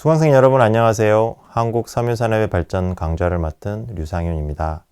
수강생 여러분 안녕하세요. 한국 섬유산업의 발전 강좌를 맡은 류상윤입니다.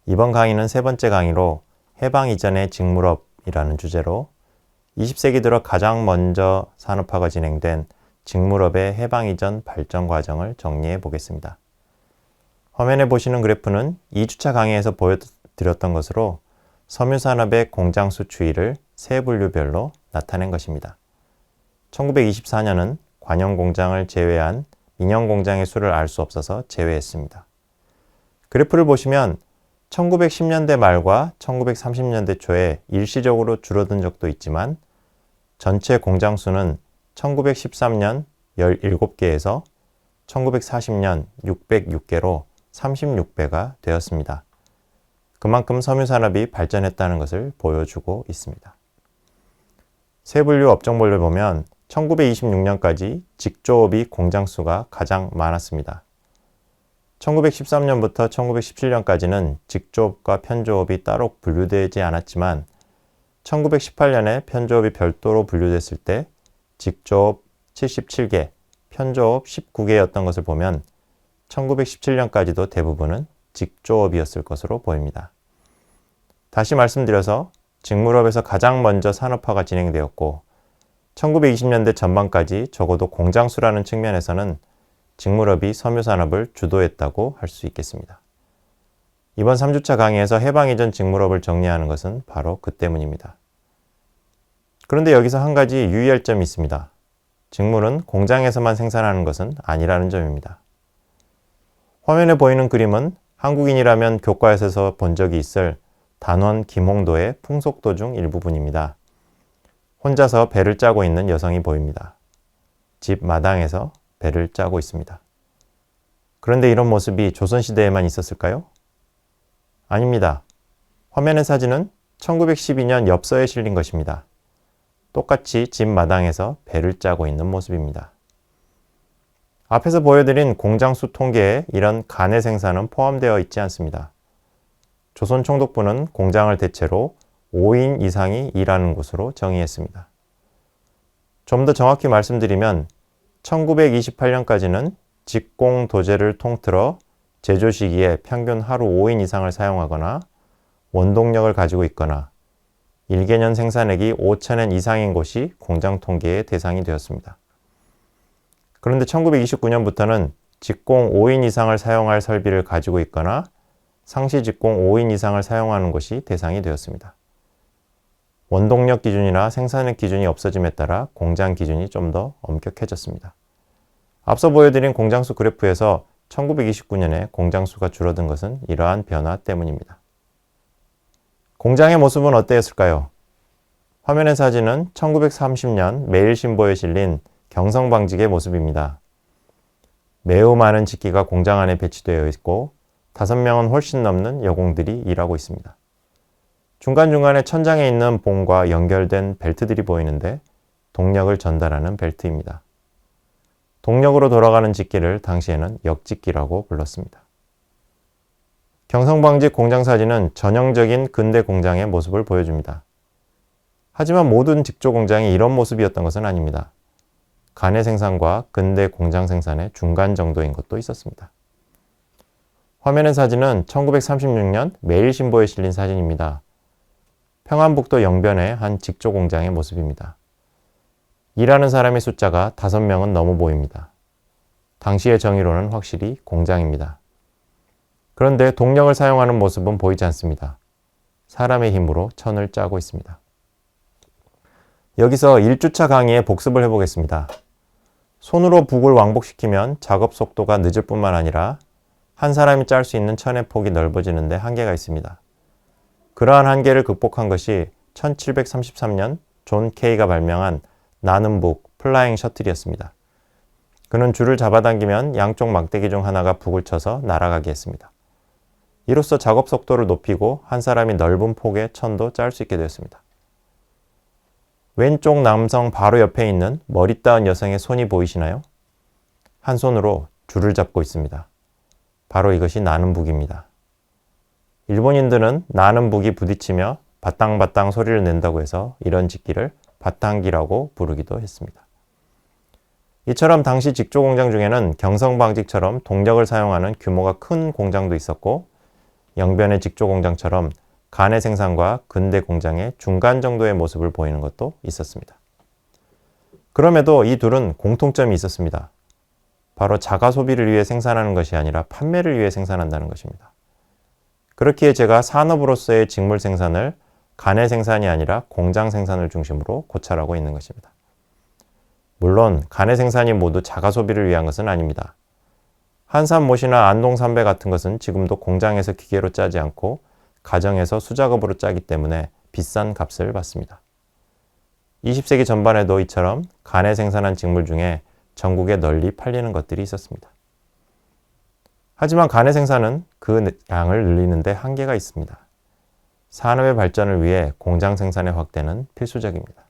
이번 강의는 세 번째 강의로 해방 이전의 직물업이라는 주제로 20세기 들어 가장 먼저 산업화가 진행된 직물업의 해방 이전 발전 과정을 정리해 보겠습니다. 화면에 보시는 그래프는 2주차 강의에서 보여드렸던 것으로 섬유산업의 공장수 추이를 세 분류별로 나타낸 것입니다. 1924년은 관형 공장을 제외한 민형 공장의 수를 알 수 없어서 제외했습니다. 그래프를 보시면 1910년대 말과 1930년대 초에 일시적으로 줄어든 적도 있지만 전체 공장 수는 1913년 17개에서 1940년 606개로 36배가 되었습니다. 그만큼 섬유산업이 발전했다는 것을 보여주고 있습니다. 세 분류 업종별로 보면 1926년까지 직조업이 공장 수가 가장 많았습니다. 1913년부터 1917년까지는 직조업과 편조업이 따로 분류되지 않았지만 1918년에 편조업이 별도로 분류됐을 때 직조업 77개, 편조업 19개였던 것을 보면 1917년까지도 대부분은 직조업이었을 것으로 보입니다. 다시 말씀드려서 직물업에서 가장 먼저 산업화가 진행되었고 1920년대 전반까지 적어도 공장수라는 측면에서는 직물업이 섬유산업을 주도했다고 할 수 있겠습니다. 이번 3주차 강의에서 해방 이전 직물업을 정리하는 것은 바로 그 때문입니다. 그런데 여기서 한 가지 유의할 점이 있습니다. 직물은 공장에서만 생산하는 것은 아니라는 점입니다. 화면에 보이는 그림은 한국인이라면 교과에서 본 적이 있을 단원 김홍도의 풍속도 중 일부분입니다. 혼자서 배를 짜고 있는 여성이 보입니다. 집 마당에서 배를 짜고 있습니다. 그런데 이런 모습이 조선시대에만 있었을까요? 아닙니다. 화면의 사진은 1912년 엽서에 실린 것입니다. 똑같이 집 마당에서 배를 짜고 있는 모습입니다. 앞에서 보여드린 공장수 통계에 이런 간의 생산은 포함되어 있지 않습니다. 조선총독부는 공장을 대체로 5인 이상이 일하는 곳으로 정의했습니다. 좀 더 정확히 말씀드리면 1928년까지는 직공도제를 통틀어 제조 시기에 평균 하루 5인 이상을 사용하거나 원동력을 가지고 있거나 일개년 생산액이 5,000엔 이상인 곳이 공장 통계의 대상이 되었습니다. 그런데 1929년부터는 직공 5인 이상을 사용할 설비를 가지고 있거나 상시 직공 5인 이상을 사용하는 곳이 대상이 되었습니다. 원동력 기준이나 생산액 기준이 없어짐에 따라 공장 기준이 좀 더 엄격해졌습니다. 앞서 보여드린 공장수 그래프에서 1929년에 공장수가 줄어든 것은 이러한 변화 때문입니다. 공장의 모습은 어땠을까요? 화면의 사진은 1930년 매일신보에 실린 경성방직의 모습입니다. 매우 많은 직기가 공장 안에 배치되어 있고 5명은 훨씬 넘는 여공들이 일하고 있습니다. 중간중간에 천장에 있는 봉과 연결된 벨트들이 보이는데 동력을 전달하는 벨트입니다. 동력으로 돌아가는 직기를 당시에는 역직기라고 불렀습니다. 경성방직 공장 사진은 전형적인 근대 공장의 모습을 보여줍니다. 하지만 모든 직조 공장이 이런 모습이었던 것은 아닙니다. 간의 생산과 근대 공장 생산의 중간 정도인 것도 있었습니다. 화면의 사진은 1936년 매일신보에 실린 사진입니다. 평안북도 영변의 한 직조 공장의 모습입니다. 일하는 사람의 숫자가 5명은 넘어 보입니다. 당시의 정의로는 확실히 공장입니다. 그런데 동력을 사용하는 모습은 보이지 않습니다. 사람의 힘으로 천을 짜고 있습니다. 여기서 1주차 강의의 복습을 해보겠습니다. 손으로 북을 왕복시키면 작업 속도가 늦을 뿐만 아니라 한 사람이 짤 수 있는 천의 폭이 넓어지는데 한계가 있습니다. 그러한 한계를 극복한 것이 1733년 존 케이가 발명한 나는 북 플라잉 셔틀이었습니다. 그는 줄을 잡아당기면 양쪽 막대기 중 하나가 북을 쳐서 날아가게 했습니다. 이로써 작업 속도를 높이고 한 사람이 넓은 폭의 천도 짤 수 있게 되었습니다. 왼쪽 남성 바로 옆에 있는 머리 따은 여성의 손이 보이시나요? 한 손으로 줄을 잡고 있습니다. 바로 이것이 나는 북입니다. 일본인들은 나는 북이 부딪히며 바땅바땅 소리를 낸다고 해서 이런 직기를 바탕기라고 부르기도 했습니다. 이처럼 당시 직조 공장 중에는 경성방직처럼 동력을 사용하는 규모가 큰 공장도 있었고, 영변의 직조 공장처럼 간의 생산과 근대 공장의 중간 정도의 모습을 보이는 것도 있었습니다. 그럼에도 이 둘은 공통점이 있었습니다. 바로 자가 소비를 위해 생산하는 것이 아니라 판매를 위해 생산한다는 것입니다. 그렇기에 제가 산업으로서의 직물 생산을 간의 생산이 아니라 공장 생산을 중심으로 고찰하고 있는 것입니다. 물론 간의 생산이 모두 자가 소비를 위한 것은 아닙니다. 한산못이나 안동삼배 같은 것은 지금도 공장에서 기계로 짜지 않고 가정에서 수작업으로 짜기 때문에 비싼 값을 받습니다. 20세기 전반에도 이처럼 간에 생산한 직물 중에 전국에 널리 팔리는 것들이 있었습니다. 하지만 간의 생산은 그 양을 늘리는 데 한계가 있습니다. 산업의 발전을 위해 공장 생산의 확대는 필수적입니다.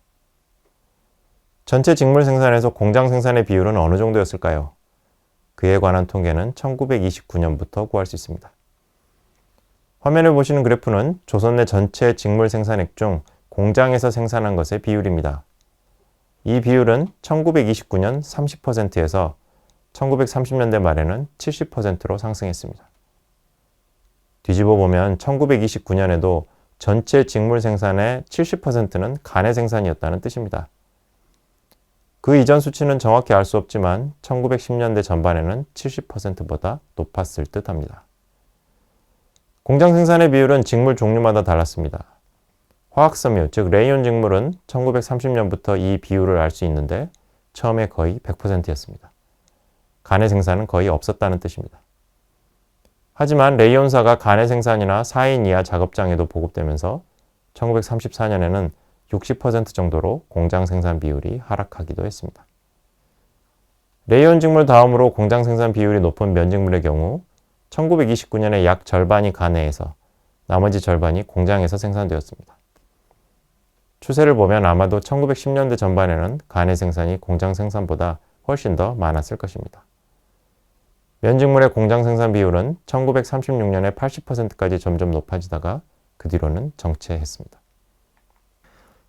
전체 직물 생산에서 공장 생산의 비율은 어느 정도였을까요? 그에 관한 통계는 1929년부터 구할 수 있습니다. 화면을 보시는 그래프는 조선 내 전체 직물 생산액 중 공장에서 생산한 것의 비율입니다. 이 비율은 1929년 30%에서 1930년대 말에는 70%로 상승했습니다. 뒤집어 보면 1929년에도 전체 직물 생산의 70%는 간의 생산이었다는 뜻입니다. 그 이전 수치는 정확히 알 수 없지만 1910년대 전반에는 70%보다 높았을 듯 합니다. 공장 생산의 비율은 직물 종류마다 달랐습니다. 화학섬유, 즉 레이온 직물은 1930년부터 이 비율을 알 수 있는데 처음에 거의 100%였습니다. 간의 생산은 거의 없었다는 뜻입니다. 하지만 레이온사가 간의 생산이나 4인 이하 작업장에도 보급되면서 1934년에는 60% 정도로 공장 생산 비율이 하락하기도 했습니다. 레이온 직물 다음으로 공장 생산 비율이 높은 면직물의 경우 1929년에 약 절반이 간해에서 나머지 절반이 공장에서 생산되었습니다. 추세를 보면 아마도 1910년대 전반에는 간의 생산이 공장 생산보다 훨씬 더 많았을 것입니다. 면직물의 공장 생산 비율은 1936년에 80%까지 점점 높아지다가 그 뒤로는 정체했습니다.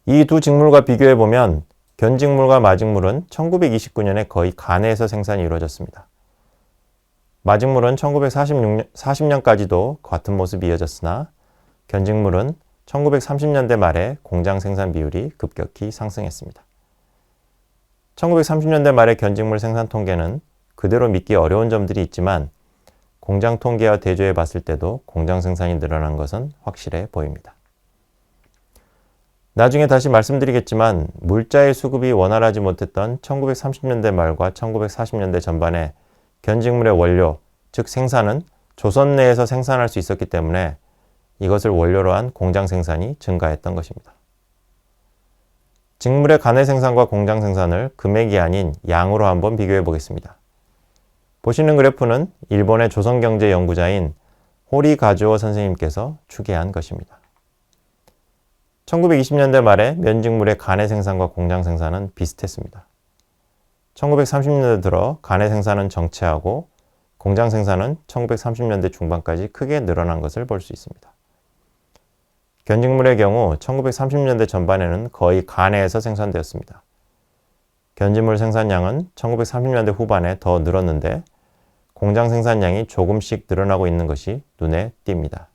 이 두 직물과 비교해 보면 견직물과 마직물은 1929년에 거의 간해에서 생산이 이루어졌습니다. 마직물은 1940년까지도 같은 모습이 이어졌으나 견직물은 1930년대 말에 공장 생산 비율이 급격히 상승했습니다. 1930년대 말의 견직물 생산 통계는 그대로 믿기 어려운 점들이 있지만 공장 통계와 대조해 봤을 때도 공장 생산이 늘어난 것은 확실해 보입니다. 나중에 다시 말씀드리겠지만 물자의 수급이 원활하지 못했던 1930년대 말과 1940년대 전반에 견직물의 원료, 즉 생산은 조선 내에서 생산할 수 있었기 때문에 이것을 원료로 한 공장 생산이 증가했던 것입니다. 직물의 간의 생산과 공장 생산을 금액이 아닌 양으로 한번 비교해 보겠습니다. 보시는 그래프는 일본의 조선경제연구자인 호리가즈오 선생님께서 추계한 것입니다. 1920년대 말에 면직물의 간의 생산과 공장 생산은 비슷했습니다. 1930년대 들어 간의 생산은 정체하고 공장 생산은 1930년대 중반까지 크게 늘어난 것을 볼 수 있습니다. 견직물의 경우 1930년대 전반에는 거의 간해에서 생산되었습니다. 견직물 생산량은 1930년대 후반에 더 늘었는데 공장 생산량이 조금씩 늘어나고 있는 것이 눈에 띕니다.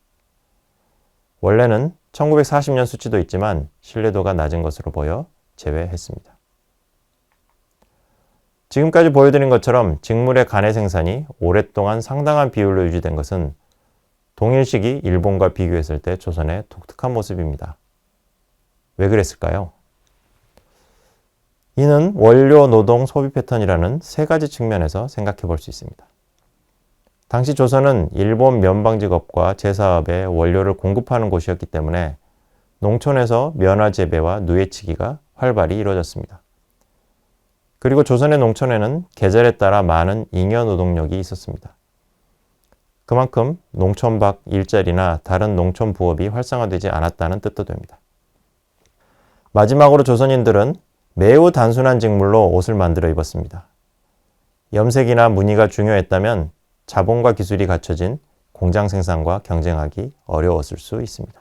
원래는 1940년 수치도 있지만 신뢰도가 낮은 것으로 보여 제외했습니다. 지금까지 보여드린 것처럼 직물의 간의 생산이 오랫동안 상당한 비율로 유지된 것은 동일 시기 일본과 비교했을 때 조선의 독특한 모습입니다. 왜 그랬을까요? 이는 원료, 노동, 소비 패턴이라는 세 가지 측면에서 생각해 볼 수 있습니다. 당시 조선은 일본 면방직업과 제사업에 원료를 공급하는 곳이었기 때문에 농촌에서 면화 재배와 누에치기가 활발히 이루어졌습니다. 그리고 조선의 농촌에는 계절에 따라 많은 잉여 노동력이 있었습니다. 그만큼 농촌 밖 일자리나 다른 농촌 부업이 활성화되지 않았다는 뜻도 됩니다. 마지막으로 조선인들은 매우 단순한 직물로 옷을 만들어 입었습니다. 염색이나 무늬가 중요했다면 자본과 기술이 갖춰진 공장 생산과 경쟁하기 어려웠을 수 있습니다.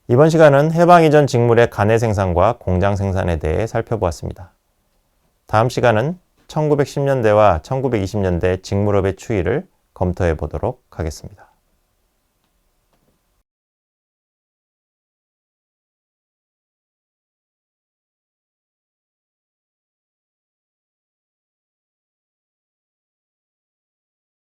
이번 시간은 해방 이전 직물의 간의 생산과 공장 생산에 대해 살펴보았습니다. 다음 시간은 1910년대와 1920년대 직무업의 추이를 검토해 보도록 하겠습니다.